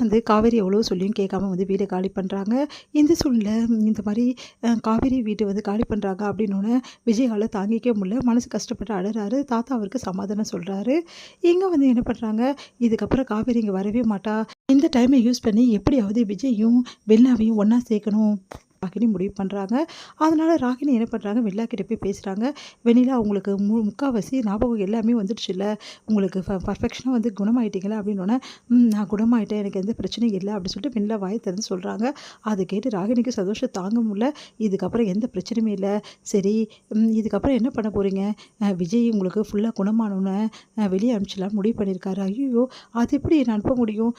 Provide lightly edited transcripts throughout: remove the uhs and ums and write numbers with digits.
வந்து காவேரி எவ்வளோ சொல்லியும் கேட்காம வந்து வீட காலி பண்ணுறாங்க. இந்த சூழ்நிலை இந்த மாதிரி காவேரி வீட்டை வந்து காலி பண்ணுறாங்க அப்படின்னோடனே விஜயால தாங்கிக்க முடியல. மனசு கஷ்டப்பட்டு அழுறாரு. தாத்தா அவருக்கு சமாதானம் சொல்கிறாரு. இங்கே வந்து என்ன பண்ணுறாங்க, இதுக்கப்புறம் காவேரி இங்கே வரவே மாட்டா. இந்த டைமை யூஸ் பண்ணி எப்படியாவது விஜயும் வெண்ணாவையும் ஒன்றா சேர்க்கணும் ராகினி முடிவு பண்ணுறாங்க. அதனால் ராகினி என்ன பண்ணுறாங்க, வெண்ணிலா கிட்ட போய் பேசுகிறாங்க. வெண்ணிலா உங்களுக்கு முக்கால்வாசி ஞாபகம் எல்லாமே வந்துடுச்சுல்ல, உங்களுக்கு பர்ஃபெக்ஷனாக வந்து குணமாயிட்டீங்களா அப்படின்னோடனே, நான் குணமாயிட்டேன், எனக்கு எந்த பிரச்சனையும் இல்லை அப்படின்னு சொல்லிட்டு வெண்ணிலா வாயை திறந்து சொல்கிறாங்க. அதை கேட்டு ராகினிக்கு சந்தோஷம் தாங்க முடியல. இதுக்கப்புறம் எந்த பிரச்சனையுமே இல்லை. சரி, இதுக்கப்புறம் என்ன பண்ண போகிறீங்க? விஜய் உங்களுக்கு ஃபுல்லாக குணமானோன்னு வெளியே அனுப்பிச்சிடலான்னு முடிவு பண்ணியிருக்காரு. ஐயோ, அது எப்படி நான் அனுப்ப முடியும்?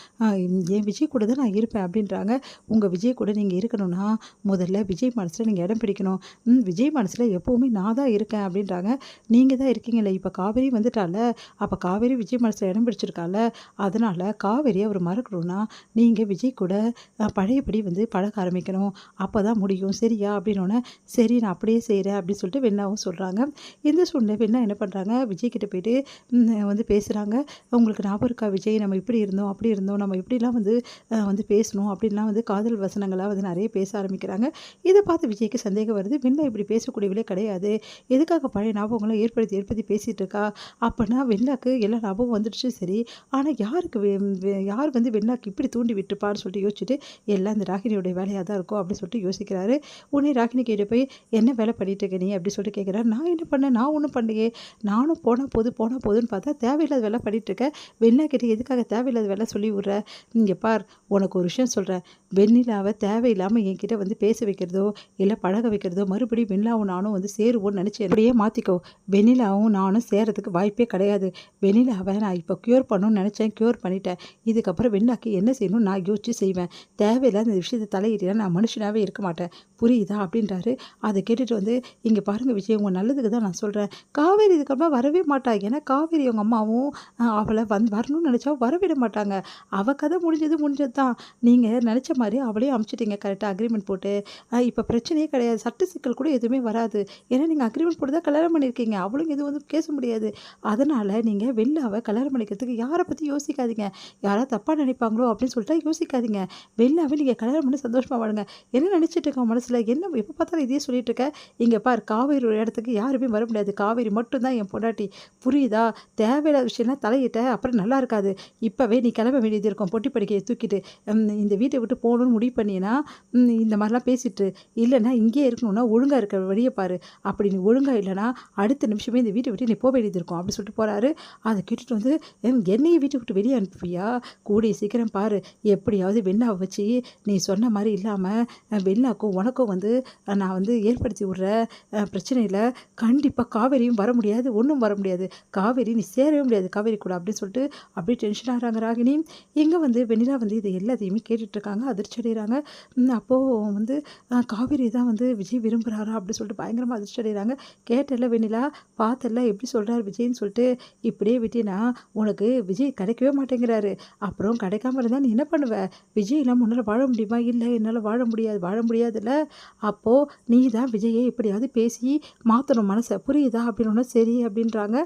என் விஜய் கூட தான் நான் இருப்பேன் அப்படின்றாங்க. உங்கள் விஜய் கூட நீங்கள் இருக்கணும்னா முதல்ல விஜய் மனசில் நீங்கள் இடம் பிடிக்கணும். விஜய் மனசில் எப்போவுமே நான் தான் இருக்கேன் அப்படின்றாங்க. நீங்கள் தான் இருக்கீங்களே, இப்போ காவேரி வந்துட்டால, அப்போ காவேரி விஜய் மனசில் இடம் பிடிச்சிருக்கால, அதனால் காவேரியை அவர் மறக்கணும்னா நீங்கள் விஜய் கூட பழையபடி வந்து பழக ஆரம்பிக்கணும். அப்போ தான் முடியும், சரியா அப்படின்னோடனே, சரி நான் அப்படியே செய்கிறேன் அப்படின்னு சொல்லிட்டு வெண்ணாவும் சொல்கிறாங்க. இந்த சூழ்நிலை வெண்ணா என்ன பண்ணுறாங்க, விஜய் கிட்ட போயிட்டு வந்து பேசுகிறாங்க. உங்களுக்கு ஞாபகம் இருக்கா விஜய், நம்ம இப்படி இருந்தோம் அப்படி இருந்தோம், நம்ம இப்படிலாம் வந்து பேசணும் அப்படின்லாம் வந்து காதல் வசனங்களாக வந்து நிறைய பேச ஆரம்பிக்கிறாங்க. இதை பார்த்து விஜய்க்கு சந்தேகம் வருது. வெண்ணிலா இப்படி பேசக்கூடியவளே கிடையாது. எதுக்காக பழைய ஞாபகங்களை ஏற்படுத்தி பேசிகிட்டு இருக்கா? அப்போனா வெண்ணிலாக்கு எல்லா ஞாபகம் வந்துடுச்சு. சரி, ஆனால் யார் வந்து வெண்ணிலாக்கு இப்படி தூண்டி விட்டுருப்பான்னு சொல்லிட்டு யோசிச்சுட்டு, எல்லாம் இந்த ராகினியோடைய வேலையாக தான் இருக்கும் அப்படின்னு சொல்லிட்டு யோசிக்கிறாரு. உடனே ராகினி கிட்ட போய், என்ன வேலை பண்ணிட்டு இருக்க நீ அப்படின்னு சொல்லிட்டு கேட்குறாரு. நான் என்ன பண்ணேன், நான் ஒன்றும் பண்ணலையே, நானும் போனால் போதுன்னு பார்த்தா தேவையில்லாத வேலை பண்ணிட்டு இருக்கேன். வெண்ணிலா கிட்ட எதுக்காக தேவையில்லாத வேலை சொல்லி விட்ற? இங்கே பார், உனக்கு ஒரு விஷயம் சொல்கிறேன். வெண்ணிலாவை தேவையில்லாமல் என்கிட்ட வந்து பேச வைக்கிறதோ இல்லை பழக வைக்கிறதோ, மறுபடியும் வெண்ணிலாவும் நானும் வந்து சேருவோன்னு நினச்சி அப்படியே மாற்றிக்கோ. வெண்ணிலாவும் நானும் சேரத்துக்கு வாய்ப்பே கிடையாது. வெண்ணிலாவை நான் இப்போ க்யூர் பண்ணணும்னு நினச்சேன், க்யூர் பண்ணிட்டேன். இதுக்கப்புறம் வெண்ணிலாக்கு என்ன செய்யணும் நான் யோசிச்சு செய்வேன். தேவையில்லாத இந்த விஷயத்தை தலையிட்டா நான் மனுஷனாகவே இருக்க மாட்டேன், புரியுதா அப்படின்றாரு. அதை கேட்டுட்டு வந்து, இங்கே பாருங்கள் விஜய், உங்கள் நல்லதுக்கு தான் நான் சொல்கிறேன். காவேரி இதுக்கப்புறம் வரவே மாட்டா. ஏன்னா காவேரி அவங்க அம்மாவும் அவளை வரணும்னு நினச்சா வரவிட மாட்டாங்க. அவள் கதை முடிஞ்சது தான். நீங்கள் நினச்ச மாதிரி அவளையும் அமுச்சிட்டிங்க கரெக்டாக அக்ரிமெண்ட் போட்டு. இப்போ பிரச்சனையே கிடையாது. சட்ட சிக்கல் கூட எதுவுமே வராது. ஏன்னா நீங்கள் அக்ரிமெண்ட் போட்டு தான் கல்யாணம் பண்ணியிருக்கீங்க. அவளும் எதுவும் வந்து பேச முடியாது. அதனால் நீங்கள் வெண்ணிலாவை கல்யாணம் பண்ணிக்கிறதுக்கு யாரை பற்றி யோசிக்காதீங்க. யாராவது தப்பாக நினைப்பாங்களோ அப்படின்னு சொல்லிட்டு யோசிக்காதீங்க. வெண்ணிலாவை நீங்கள் கல்யாணம் பண்ணி சந்தோஷமாக வாழுங்க. என்ன நினச்சிட்டு இருக்க மனசில், என்ன எப்போ பார்த்தாலும் இதே சொல்லிட்டு இருக்க? இங்கே பார், காவேரி ஒரு இடத்துக்கு யாருமே வர முடியாது. காவேரி மட்டும்தான் என் பொண்டாட்டி, புரியுதா? தேவையில்லாத விஷயம்லாம் தலையிட்ட அப்புறம் நல்லா இருக்காது. இப்போவே நீ கிளம்ப வேண்டியது இருக்கும். பொட்டி படிக்கையை தூக்கிட்டு இந்த வீட்டை விட்டு போகணும்னு முடிவு பண்ணினா இந்த மாதிரிலாம் பேசிட்டு, இல்லைன்னா இங்கேயே இருக்கணும்னா ஒழுங்காக இருக்க வழியை பாரு. அப்படி நீ ஒழுங்காக இல்லைனா அடுத்த நிமிஷமே இந்த வீட்டை விட்டு நீ போக வேண்டியது இருக்கும் அப்படின்னு சொல்லிட்டு போகிறாரு. அதை கேட்டுட்டு வந்து, என்னையை வீட்டை விட்டு வெளியே அனுப்புவியா? கூடிய சீக்கிரம் பாரு, எப்படியாவது வெண்ணாவை வச்சு நீ சொன்ன மாதிரி இல்லாமல் வெண்ணாக்கும் உனக்கும் வந்து நான் வந்து ஏற்படுத்தி விட்ற பிரச்சனையில் கண்டிப்பாக காவேரியும் வர முடியாது, ஒன்றும் வர முடியாது. காவேரி நீ சேரவே முடியாது காவேரி கூட அப்படின்னு சொல்லிட்டு அப்படியே டென்ஷன் ஆகிறாங்க ராகினி. இங்கே வந்து வெண்ணிலா வந்து இது எல்லாத்தையுமே கேட்டுட்ருக்காங்க, அதிர்ச்சி அடைகிறாங்க. அப்போது வந்து காவேரி தான் வந்து விஜய் விரும்புகிறாரா அப்படின்னு சொல்லிட்டு பயங்கரமாக அதிர்ச்சி அடைகிறாங்க. கேட்டல வெண்ணிலா, பார்த்தல எப்படி சொல்கிறார் விஜய்ன்னு சொல்லிட்டு, இப்படியே விட்டினா உனக்கு விஜய் கிடைக்கவே மாட்டேங்கிறாரு. அப்புறம் கிடைக்காம இருந்தால் நீ என்ன பண்ணுவ? விஜய் இல்லாமல் உன்னால் வாழ முடியுமா? இல்லை, என்னால் வாழ முடியாதுல்ல. அப்போது நீ தான் விஜயை எப்படியாவது பேசி மாற்றணும் மனசை, புரியுதா அப்படின்னு. சரி அப்படின்றாங்க.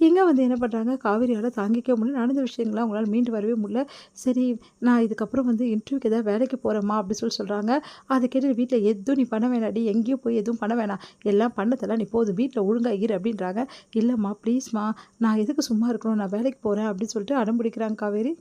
இங்கே வந்து என்ன பண்ணுறாங்க, காவேரியால் தாங்கிக்க முடியல, நடந்த விஷயங்கள்லாம் அவங்களால மீண்டு வரவே முடியல. சரி, நான் இதுக்கப்புறம் வந்து இன்டர்வியூக்கு ஏதாவது வேலைக்கு போகிறேம்மா அப்படின்னு சொல்கிறாங்க. அதை கேட்டு, வீட்டில் எதுவும் நீ பண்ண வேணாடி, எங்கேயும் போய் எதுவும் பண்ண வேணாம், எல்லாம் பண்ணதெல்லாம் நீ போதும், வீட்டில் ஒழுங்காக இரு அப்படின்றாங்க. இல்லைம்மா ப்ளீஸ்மா, நான் எதுக்கு சும்மா இருக்கணும், நான் வேலைக்கு போகிறேன் அப்படின்னு சொல்லிட்டு அடம் பிடிக்கிறாங்க காவேரி.